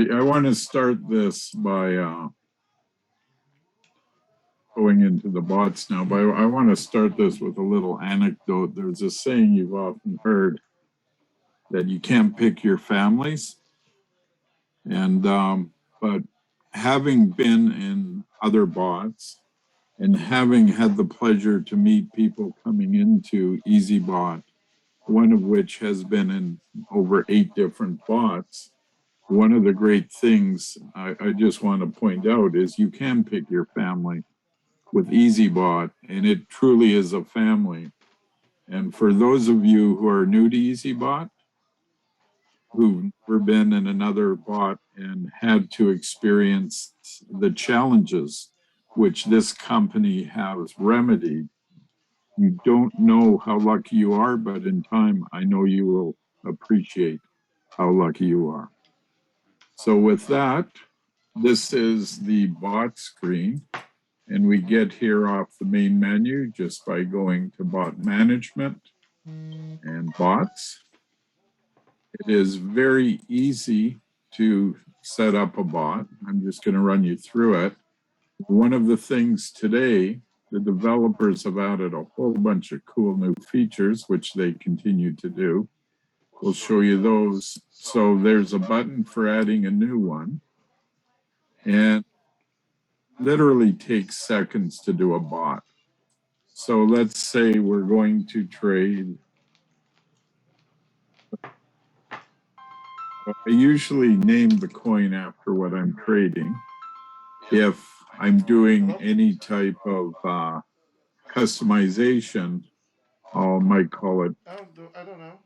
I want to start this by going into the bots now, but I want to start this with a little anecdote. There's a saying you've often heard that you can't pick your families. And, but having been in other bots and having had the pleasure to meet people coming into Eazybot, one of which has been in over 8 different bots, one of the great things I just want to point out is you can pick your family with Eazybot, and it truly is a family. And for those of you who are new to Eazybot, who've never been in another bot and had to experience the challenges which this company has remedied, you don't know how lucky you are, but in time, I know you will appreciate how lucky you are. So with that, this is the bot screen, and we get here off the main menu just by going to bot management and bots. It is very easy to set up a bot. I'm just going to run you through it. One of the things today, the developers have added a whole bunch of cool new features, which they continue to do. We'll show you those. So there's a button for adding a new one. And literally takes seconds to do a bot. So let's say we're going to trade. I usually name the coin after what I'm trading. If I'm doing any type of customization, I might call it I don't know.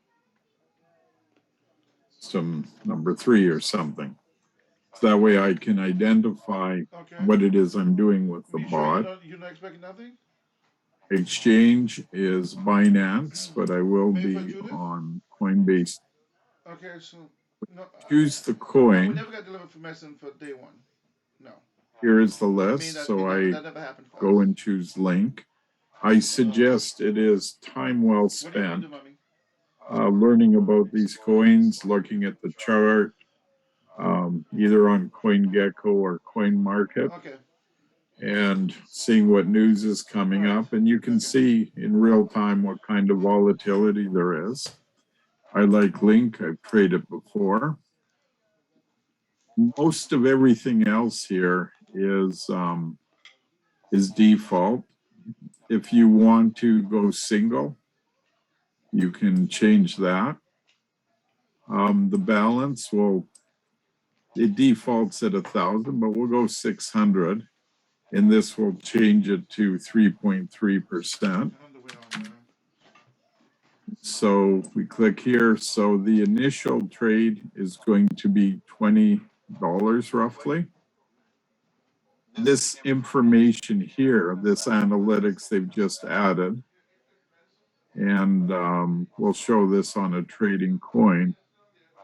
some number 3 or something. So that way I can identify what it is I'm doing with the bot. Sure you're not expecting nothing? Exchange is Binance, but I will be on Coinbase. Okay, so no, choose the coin. we never got delivered for medicine for day one. No. Here is the list. I go and choose link. I suggest it is time well spent learning about these coins, looking at the chart, either on CoinGecko or CoinMarket, and seeing what news is coming up. And you can see in real time what kind of volatility there is. I like Link. I've traded before. Most of everything else here is default. If you want to go single, you can change that. The balance it defaults at 1,000, but we'll go 600, and this will change it to 3.3%. So we click here. So the initial trade is going to be $20 roughly. This information here, this analytics they've just added, and we'll show this on a trading coin,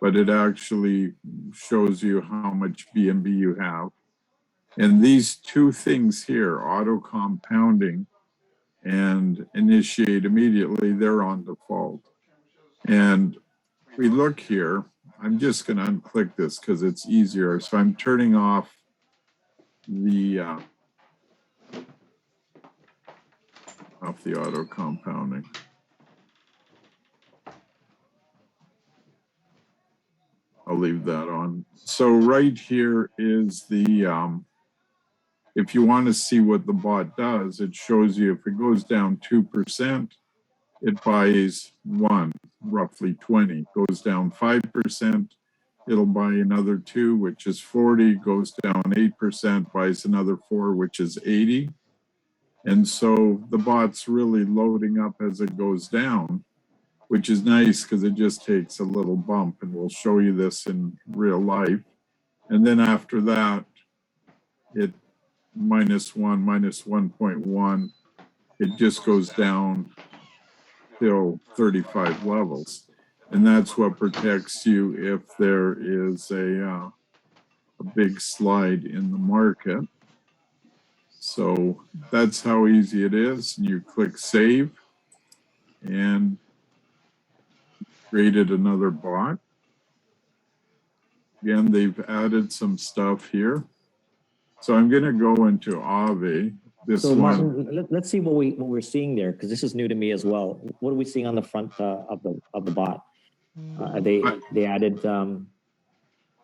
but it actually shows you how much BNB you have. And these two things here, auto compounding and initiate immediately, they're on default. And we look here, I'm just going to unclick this because it's easier. So I'm turning off the auto compounding. I'll leave that on. So right here is the, if you want to see what the bot does, it shows you if it goes down 2%, it buys 1, roughly 20. Goes down 5%, it'll buy another 2, which is 40. Goes down 8%, buys another 4, which is 80. And so the bot's really loading up as it goes down, which is nice because it just takes a little bump, and we'll show you this in real life. And then after that, it -1, -1.1, it just goes down till 35 levels. And that's what protects you if there is a big slide in the market. So that's how easy it is. You click save and created another bot. Again, they've added some stuff here. So I'm going to go into Aave. This So one. Martin, let's see what we're seeing there, because this is new to me as well. What are we seeing on the front of the bot? They added some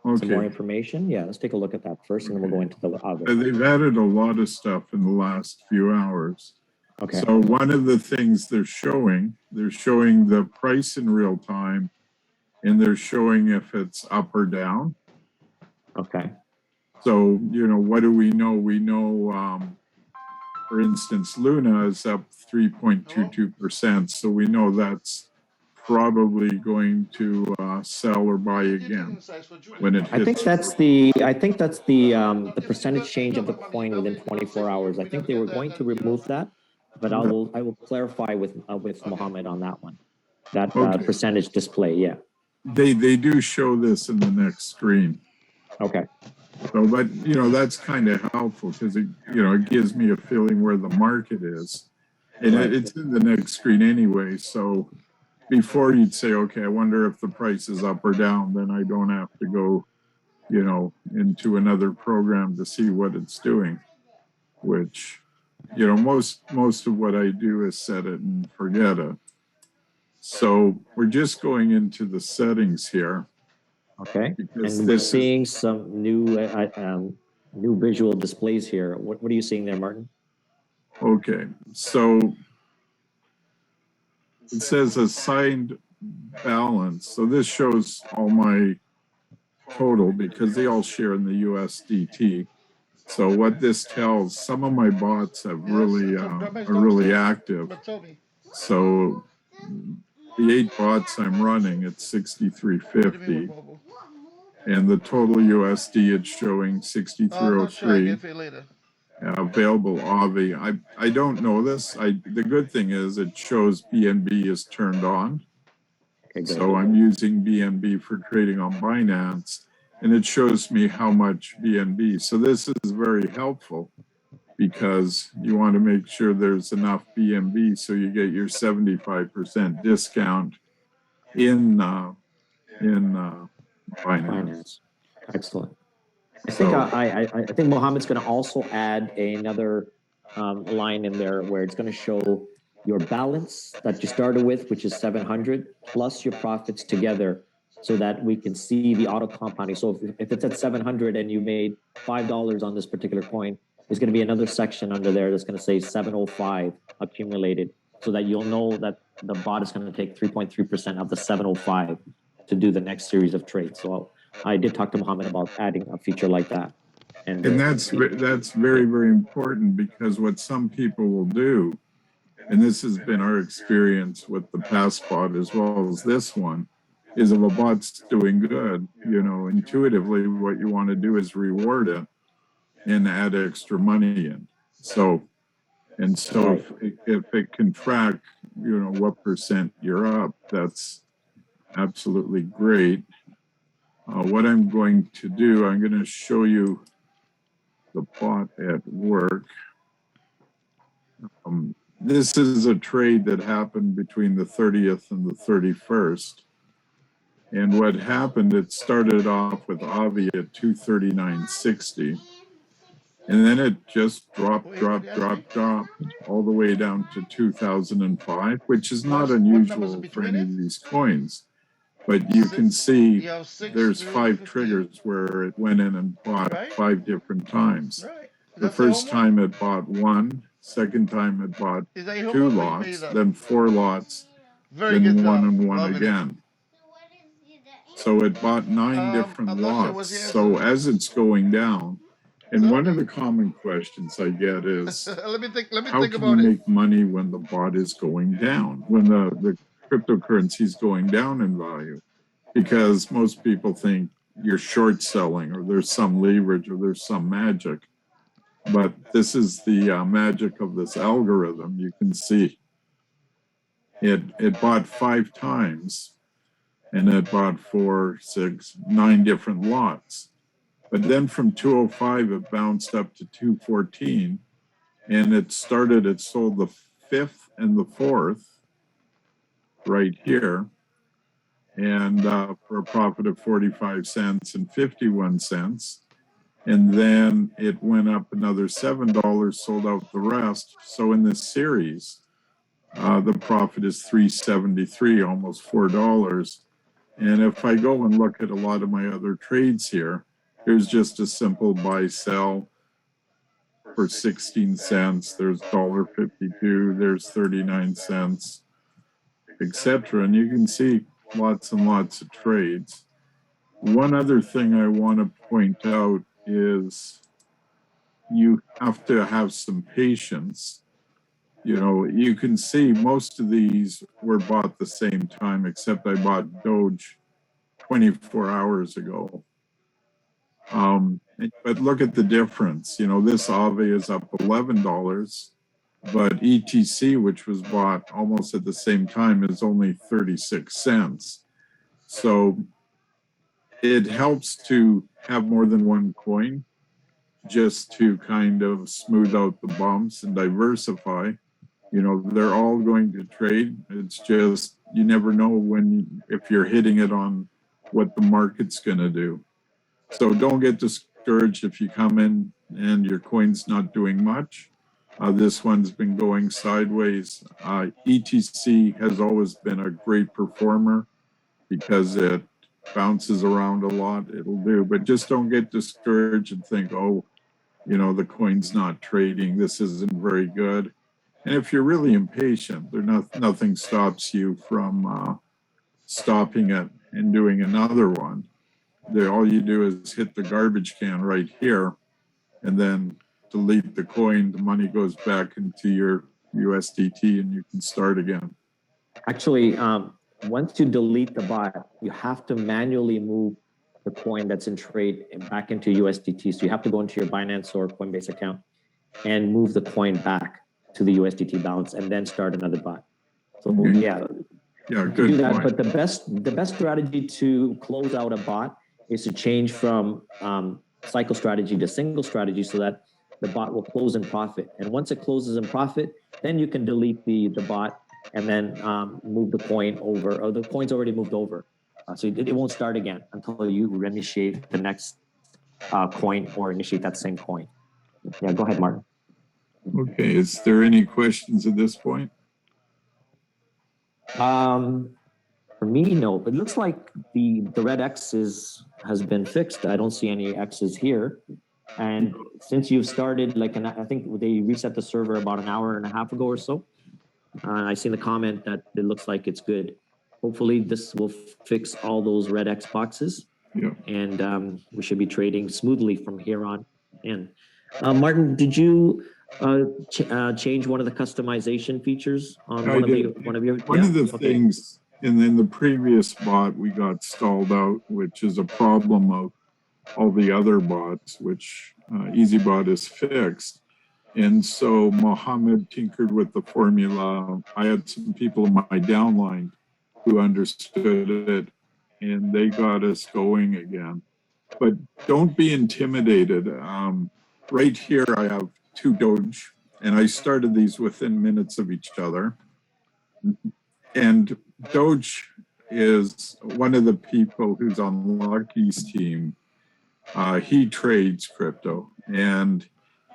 more information. Yeah, let's take a look at that first, and then we'll go into the other. They've added a lot of stuff in the last few hours. Okay. So one of the things they're showing the price in real time, and they're showing if it's up or down. Okay. So, you know, what do we know? We know, for instance, Luna is up 3.22%. So we know that's probably going to sell or buy again when it hits. I think that's the percentage change of the coin within 24 hours. I think they were going to remove that, but I will clarify with Mohammed on that one. That percentage display, yeah. They do show this in the next screen. Okay. So, but you know, that's kind of helpful because it, you know, it gives me a feeling where the market is, and it's in the next screen anyway. So before you'd say, okay, I wonder if the price is up or down, then I don't have to go, you know, into another program to see what it's doing, which, you know, most of what I do is set it and forget it. So we're just going into the settings here. Okay, and we're seeing some new visual displays here. What are you seeing there, Martin? Okay, so it says assigned balance. So this shows all my total because they all share in the USDT. So what this tells, some of my bots have really are really active. So the 8 bots I'm running, it's 6350. And the total USD, it's showing 6303. Available Aave. I don't know this. The good thing is it shows BNB is turned on. Okay, so I'm using BNB for trading on Binance, and it shows me how much BNB. So this is very helpful because you want to make sure there's enough BNB so you get your 75% discount in Binance. Excellent. I think Mohammed's going to also add another line in there where it's going to show your balance that you started with, which is 700, plus your profits together, so that we can see the auto compounding. So if it's at 700 and you made $5 on this particular coin, there's going to be another section under there that's going to say 705 accumulated, so that you'll know that the bot is going to take 3.3% of the 705 to do the next series of trades. So I did talk to Mohammed about adding a feature like that. And that's very, very important, because what some people will do, and this has been our experience with the past bot as well as this one, is if a bot's doing good, you know, intuitively what you want to do is reward it and add extra money in. So if it can track, you know, what percent you're up, that's absolutely great. What I'm going to do, I'm going to show you the bot at work. This is a trade that happened between the 30th and the 31st. And what happened, it started off with Avi at 239.60. And then it just dropped all the way down to 2005, which is not unusual for any of these coins. But you can see there's 5 triggers where it went in and bought 5 different times. The first time it bought 1, second time it bought 2 lots, then 4 lots, then 1 and 1 again. So it bought 9 different lots. So as it's going down, and one of the common questions I get is, how can you make money when the bot is going down, when the cryptocurrency is going down in value? Because most people think you're short selling, or there's some leverage, or there's some magic. But this is the magic of this algorithm. You can see it bought 5 times, and it bought 4, 6, 9 different lots. But then from 205, it bounced up to 214, and it sold the 5th and the 4th right here. and for a profit of 45 cents and 51 cents. And then it went up another $7, sold out the rest. So in this series, the profit is $3.73, almost $4. And if I go and look at a lot of my other trades here, here's just a simple buy sell for 16 cents. There's $1.52, there's 39 cents, etc. And you can see lots and lots of trades. One other thing I want to point out is you have to have some patience. You know, you can see most of these were bought the same time, except I bought Doge 24 hours ago. But look at the difference. You know, this AVE is up $11, but ETC, which was bought almost at the same time, is only 36 cents. So it helps to have more than one coin just to kind of smooth out the bumps and diversify. You know, they're all going to trade. It's just, you never know if you're hitting it on what the market's going to do. So don't get discouraged if you come in and your coin's not doing much. This one's been going sideways. ETC has always been a great performer because it bounces around a lot. It'll do, but just don't get discouraged and think, oh, you know, the coin's not trading. This isn't very good. And if you're really impatient, nothing stops you from stopping it and doing another one. All you do is hit the garbage can right here and then delete the coin. The money goes back into your USDT and you can start again. Actually, once you delete the bot, you have to manually move the coin that's in trade back into USDT. So you have to go into your Binance or Coinbase account and move the coin back to the USDT balance and then start another bot. So yeah, good do that. point. But the best strategy to close out a bot is to change from cycle strategy to single strategy so that the bot will close in profit. And once it closes in profit, then you can delete the bot and then move the coin over, or the coin's already moved over. So it won't start again until you initiate the next coin or initiate that same coin. Yeah, go ahead, Martin. Okay, is there any questions at this point? For me, no. It looks like the red X has been fixed. I don't see any X's here. And since you've started, I think they reset the server about an hour and a half ago or so. I seen the comment that it looks like it's good. Hopefully this will fix all those red X boxes. Yeah. And we should be trading smoothly from here on in. Martin, did you change one of the customization features on one of your? One of the things in the previous bot, we got stalled out, which is a problem of all the other bots, which Eazybot is fixed. And so Mohammed tinkered with the formula. I had some people in my downline who understood it, and they got us going again. But don't be intimidated. Right here, I have 2 Doge, and I started these within minutes of each other. And Doge is one of the people who's on Lucky's team. He trades crypto, and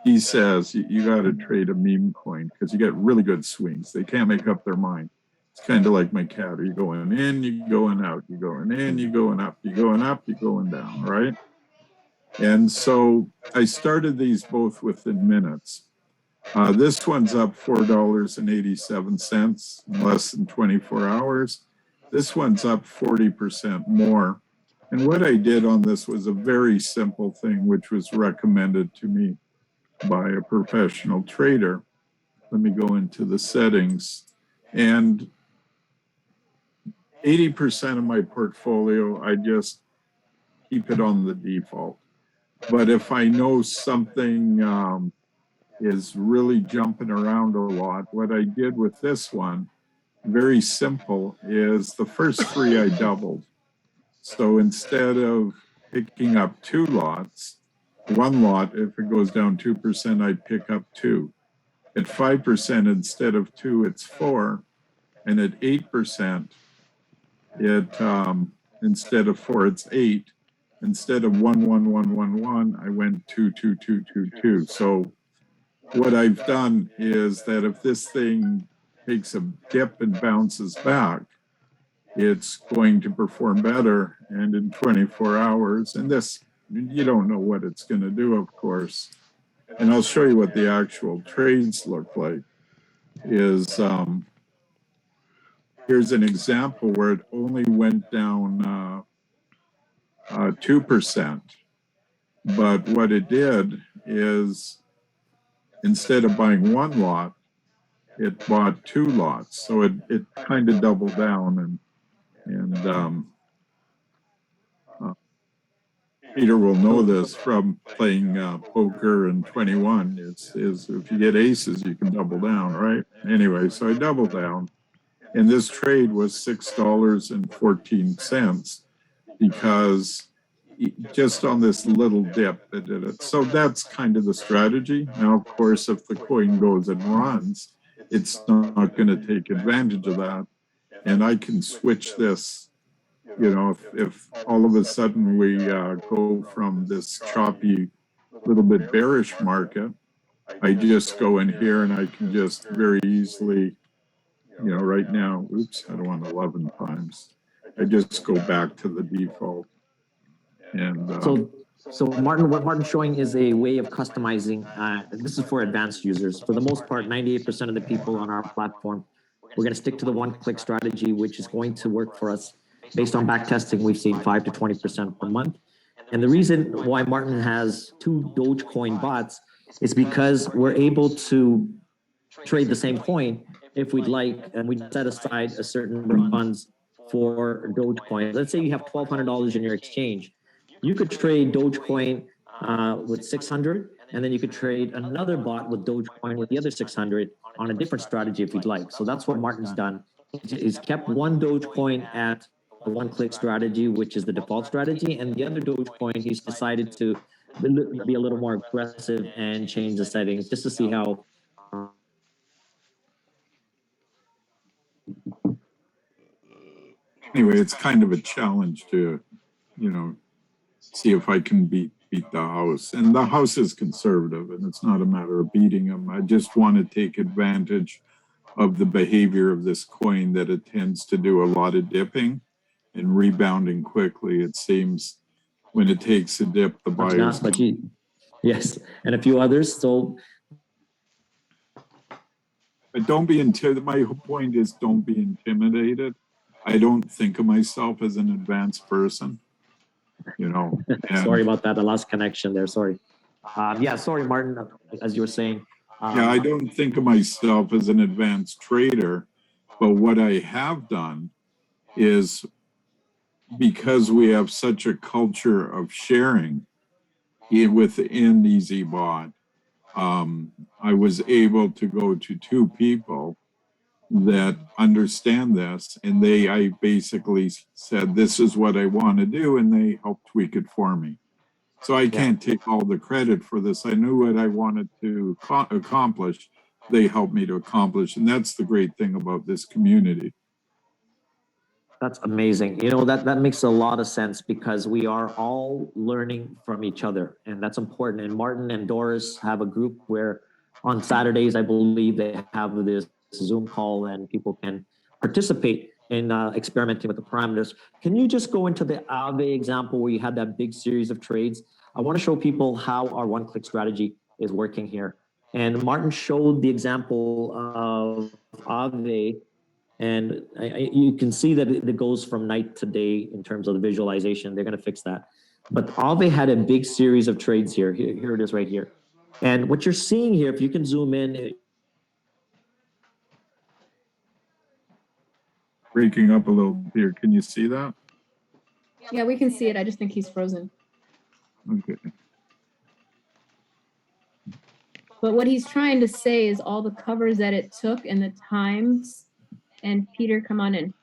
he says you got to trade a meme coin because you get really good swings. They can't make up their mind. It's kind of like my cat. Are you going in, you going out, you going in, you going up, you going up, you going down, right? And so I started these both within minutes. This one's up $4.87 in less than 24 hours. This one's up 40% more. And what I did on this was a very simple thing, which was recommended to me by a professional trader. Let me go into the settings. And 80% of my portfolio, I just keep it on the default. But if I know something is really jumping around a lot, what I did with this one, very simple, is the first 3 I doubled. So instead of picking up 2 lots, 1 lot, if it goes down 2%, I pick up 2. At 5%, instead of 2, it's 4. And at 8%, it instead of 4, it's 8. Instead of 11111, I went 22222. So what I've done is that if this thing takes a dip and bounces back, it's going to perform better. And in 24 hours, and this, you don't know what it's going to do, of course. And I'll show you what the actual trades look like. Is here's an example where it only went down 2%. But what it did is instead of buying one lot, it bought 2 lots. So it kind of doubled down. And Peter will know this from playing poker in 21 is if you get aces, you can double down, right? Anyway, so I doubled down. And this trade was $6.14 because just on this little dip that did it. So that's kind of the strategy. Now, of course, if the coin goes and runs, it's not going to take advantage of that. And I can switch this, you know, if all of a sudden we go from this choppy, little bit bearish market, I just go in here and I can just very easily, you know, right now, oops, I don't want 11 times. I just go back to the default. And so Martin, what Martin's showing is a way of customizing. This is for advanced users. For the most part, 98% of the people on our platform, we're going to stick to the one-click strategy, which is going to work for us. Based on back testing, we've seen 5 to 20% per month. And the reason why Martin has 2 Dogecoin bots is because we're able to trade the same coin if we'd like, and we set aside a certain number of funds for Dogecoin. Let's say you have $1,200 in your exchange. You could trade Dogecoin with 600, and then you could trade another bot with Dogecoin with the other 600 on a different strategy if you'd like. So that's what Martin's done. He's kept one Dogecoin at the one-click strategy, which is the default strategy, and the other Dogecoin, he's decided to be a little more aggressive and change the settings just to see how. Anyway, it's kind of a challenge to, you know, see if I can beat the house. And the house is conservative, and it's not a matter of beating them. I just want to take advantage of the behavior of this coin that it tends to do a lot of dipping and rebounding quickly. It seems when it takes a dip, the buyers. Yes, and a few others. So, but don't be intimidated. My point is, don't be intimidated. I don't think of myself as an advanced person, you know. Sorry about that. I lost connection there. Sorry. Yeah, sorry, Martin. As you were saying. Yeah, I don't think of myself as an advanced trader, but what I have done is because we have such a culture of sharing within Eazybot, I was able to go to 2 people that understand this, and I basically said, this is what I want to do, and they helped tweak it for me. So I can't take all the credit for this. I knew what I wanted to accomplish. They helped me to accomplish, and that's the great thing about this community. That's amazing. You know, that makes a lot of sense because we are all learning from each other, and that's important. And Martin and Doris have a group where on Saturdays, I believe they have this Zoom call and people can participate in experimenting with the parameters. Can you just go into the Aave example where you had that big series of trades? I want to show people how our one-click strategy is working here. And Martin showed the example of Aave. And you can see that it goes from night to day in terms of the visualization. They're going to fix that. But Aave had a big series of trades here. Here it is right here. And what you're seeing here, if you can zoom in. Breaking up a little here. Can you see that? Yeah, we can see it. I just think he's frozen. Okay. But what he's trying to say is all the covers that it took and the times. And Peter, come on in.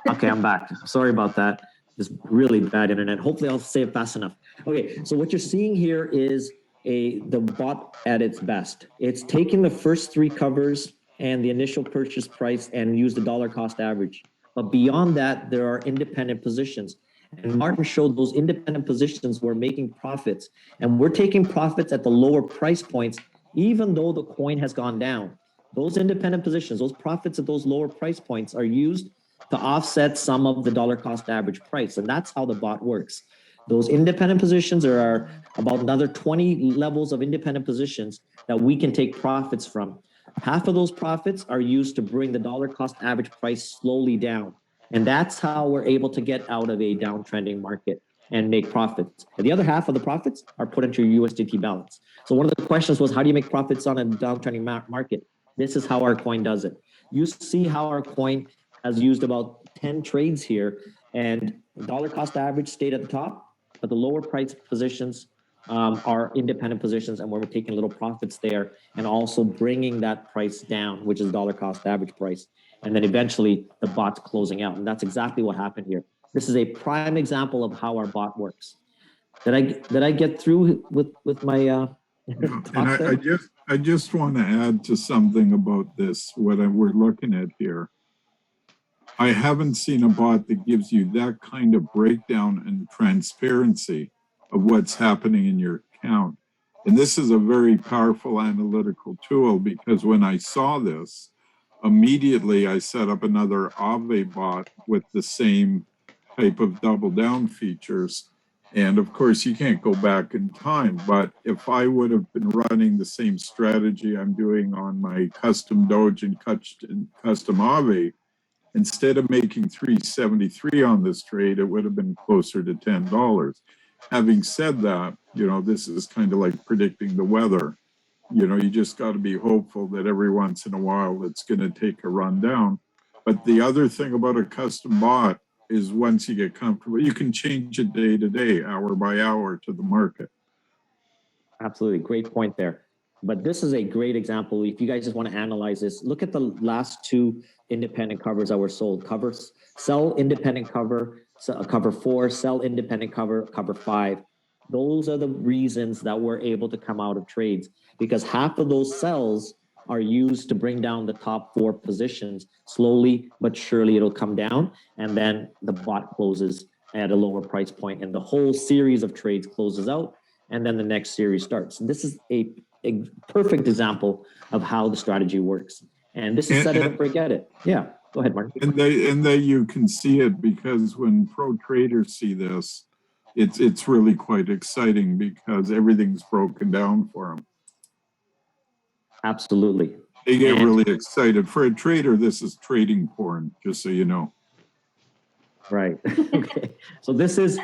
Okay, I'm back. Sorry about that. It's really bad internet. Hopefully I'll say it fast enough. Okay, so what you're seeing here is the bot at its best. It's taking the first 3 covers and the initial purchase price and use the dollar cost average. But beyond that, there are independent positions. And Martin showed those independent positions were making profits. And we're taking profits at the lower price points, even though the coin has gone down. Those independent positions, those profits at those lower price points are used to offset some of the dollar cost average price. And that's how the bot works. Those independent positions are about another 20 levels of independent positions that we can take profits from. Half of those profits are used to bring the dollar cost average price slowly down. And that's how we're able to get out of a downtrending market and make profits. And the other half of the profits are put into your USDT balance. So one of the questions was, how do you make profits on a downtrending market? This is how our coin does it. You see how our coin has used about 10 trades here, and dollar cost average stayed at the top, but the lower price positions are independent positions, and we're taking little profits there and also bringing that price down, which is dollar cost average price. And then eventually the bot's closing out. And that's exactly what happened here. This is a prime example of how our bot works. Did I get through with my and I just want to add to something about this, what we're looking at here. I haven't seen a bot that gives you that kind of breakdown and transparency of what's happening in your account. And this is a very powerful analytical tool, because when I saw this, immediately I set up another Eazybot with the same type of double down features. And of course, you can't go back in time, but if I would have been running the same strategy I'm doing on my custom Doge and custom Aave, instead of making 373 on this trade, it would have been closer to $10. Having said that, you know, this is kind of like predicting the weather. You know, you just got to be hopeful that every once in a while it's going to take a run down. But the other thing about a custom bot is once you get comfortable, you can change it day to day, hour by hour to the market. Absolutely. Great point there. But this is a great example. If you guys just want to analyze this, look at the last two independent covers that were sold. Sell independent cover, cover 4, sell independent cover 5. Those are the reasons that we're able to come out of trades, because half of those sells are used to bring down the top 4 positions. Slowly but surely it'll come down, and then the bot closes at a lower price point and the whole series of trades closes out, and then the next series starts. And this is a perfect example of how the strategy works. And this is set it and forget it. Yeah, go ahead, Martin. And they you can see it, because when pro traders see this, it's really quite exciting because everything's broken down for them. Absolutely. They get really excited. For a trader, this is trading porn, just so you know. Right. Okay. So this is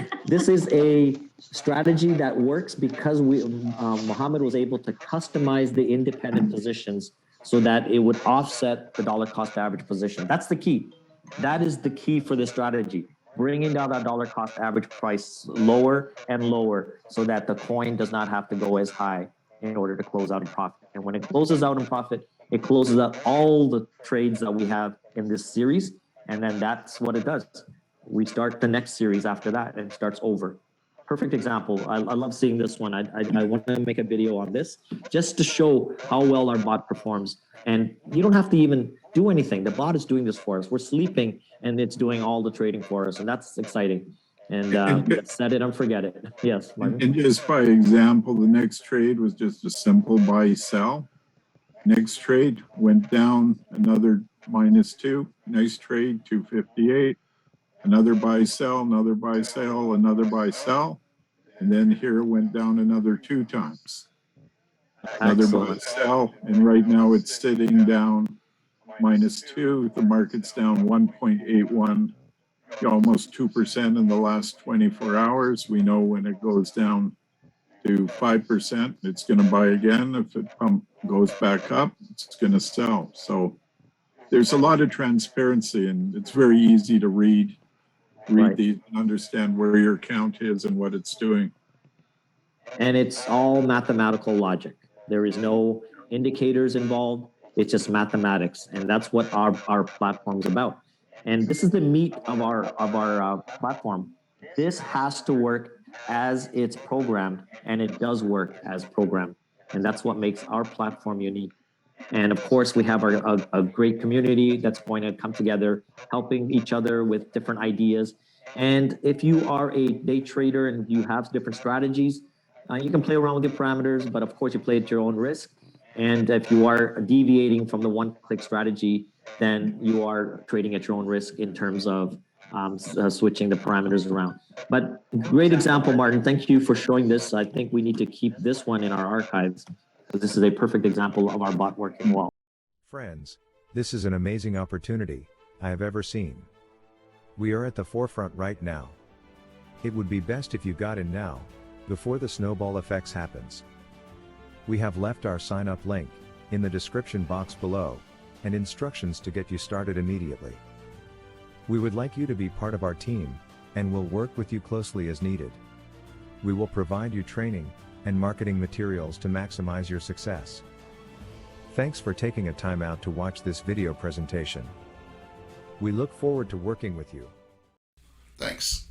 a strategy that works because Mohammed was able to customize the independent positions so that it would offset the dollar cost average position. That's the key. That is the key for this strategy. Bringing down that dollar cost average price lower and lower so that the coin does not have to go as high in order to close out in profit. And when it closes out in profit, it closes out all the trades that we have in this series. And then that's what it does. We start the next series after that and it starts over. Perfect example. I love seeing this one. I want to make a video on this just to show how well our bot performs. And you don't have to even do anything. The bot is doing this for us. We're sleeping and it's doing all the trading for us. And that's exciting. And set it and forget it. Yes, Martin. And just by example, the next trade was just a simple buy sell. Next trade went down another -2. Nice trade, 258. Another buy sell, another buy sell, another buy sell. And then here it went down another 2 times. Another buy sell. And right now it's sitting down -2. The market's down 1.81, almost 2% in the last 24 hours. We know when it goes down to 5%, it's going to buy again. If it goes back up, it's going to sell. So there's a lot of transparency, and it's very easy to read these and understand where your account is and what it's doing. And it's all mathematical logic. There is no indicators involved. It's just mathematics, and that's what our platform is about. And this is the meat of our platform. This has to work as it's programmed, and it does work as programmed, and that's what makes our platform unique. And of course, we have a great community that's going to come together, helping each other with different ideas. And if you are a day trader and you have different strategies, you can play around with the parameters, but of course you play at your own risk. And if you are deviating from the one-click strategy, then you are trading at your own risk in terms of switching the parameters around. But great example, Martin. Thank you for showing this. I think we need to keep this one in our archives, because this is a perfect example of our bot working well. Friends, this is an amazing opportunity I have ever seen. We are at the forefront right now. It would be best if you got in now, before the snowball effects happens. We have left our sign up link in the description box below, and instructions to get you started immediately. We would like you to be part of our team, and we'll work with you closely as needed. We will provide you training and marketing materials to maximize your success. Thanks for taking a time out to watch this video presentation. We look forward to working with you. Thanks.